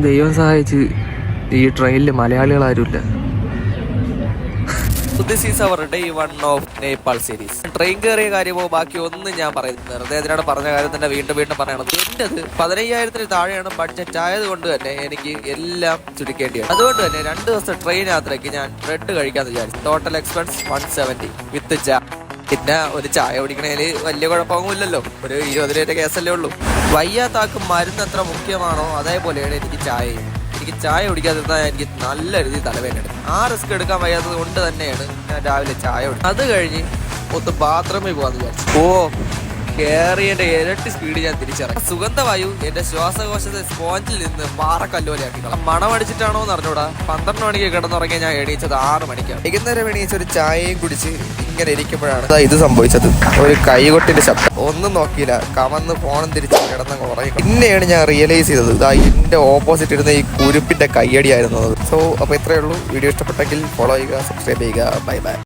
ദൈവം സഹായിച്ച് ഈ ട്രെയിനിൽ മലയാളികൾ ആരുമില്ല. This is our day 1 of Nepal series. Train കയറിയ കാര്യമോ ബാക്കി ഒന്നും ഞാൻ പറയുന്നത് വെറുതെ അതിനോട് പറഞ്ഞ കാര്യം തന്നെ വീണ്ടും പറയണം. എൻ്റെത് 15,000-ന് താഴെയാണ് ബഡ്ജറ്റ് ആയതുകൊണ്ട് തന്നെ എനിക്ക് എല്ലാം ചുരുക്കേണ്ടിയാണ്. അതുകൊണ്ട് തന്നെ 2 ദിവസത്തെ ട്രെയിൻ യാത്രയ്ക്ക് ഞാൻ ബ്രെഡ് കഴിക്കാന്ന് വിചാരിച്ചു. ടോട്ടൽ എക്സ്പെൻസ് 170 വിത്ത് ചായ. പിന്നെ ഒരു ചായ കുടിക്കണേല് വലിയ കുഴപ്പമൊന്നുമില്ലല്ലോ, ഒരു 20 രൂപയുടെ കേസല്ലേ ഉള്ളൂ. വയ്യാത്താക്ക് മരുന്ന് എത്ര മുഖ്യമാണോ അതേപോലെയാണ് എനിക്ക് ചായയും. എനിക്ക് ചായ കുടിക്കാതിരുന്നാൽ എനിക്ക് നല്ല രീതിയിൽ തലവേദന. ആ റിസ്ക് എടുക്കാൻ വയ്യാത്തത് കൊണ്ട് തന്നെയാണ് ഞാൻ രാവിലെ ചായ കുടിച്ചത്. അത് കഴിഞ്ഞ് ഒന്ന് ബാത്റൂമിൽ പോകാന്ന് വിചാരിച്ചു. കേറിയന്റെ ഇരട്ടി സ്പീഡ് ഞാൻ തിരിച്ചറിയാം. സുഗന്ധവായു എന്റെ ശ്വാസകോശത്തെ സ്പോഞ്ചിൽ നിന്ന് പാറക്കല്ലോലെയാക്കി. മണമടിച്ചിട്ടാണോ എന്ന് അറിഞ്ഞൂടാ. 12 മണിക്ക് കിടന്നുറങ്ങിയ ഞാൻ എണീച്ചത് 6 മണിക്കാണ്. വൈകുന്നേരം എണീച്ച ഒരു ചായയും കുടിച്ച് ഇങ്ങനെ ഇരിക്കുമ്പോഴാണ് ഇത് സംഭവിച്ചത്. ഒരു കൈകൊട്ടിന്റെ ശബ്ദം. ഒന്നും നോക്കിയില്ല, കമന്ന് ഫോണും തിരിച്ച് കിടന്നങ്ങ് ഉറങ്ങി. പിന്നെയാണ് ഞാൻ റിയലൈസ് ചെയ്തത് ഇതിന്റെ ഓപ്പോസിറ്റ് ഇരുന്ന ഈ കുരുപ്പിന്റെ കയ്യടിയായിരുന്നത്. സോ അപ്പൊ ഇത്രയേ ഉള്ളൂ. വീഡിയോ ഇഷ്ടപ്പെട്ടെങ്കിൽ ഫോളോ ചെയ്യുക, സബ്സ്ക്രൈബ് ചെയ്യുക. Bye bye.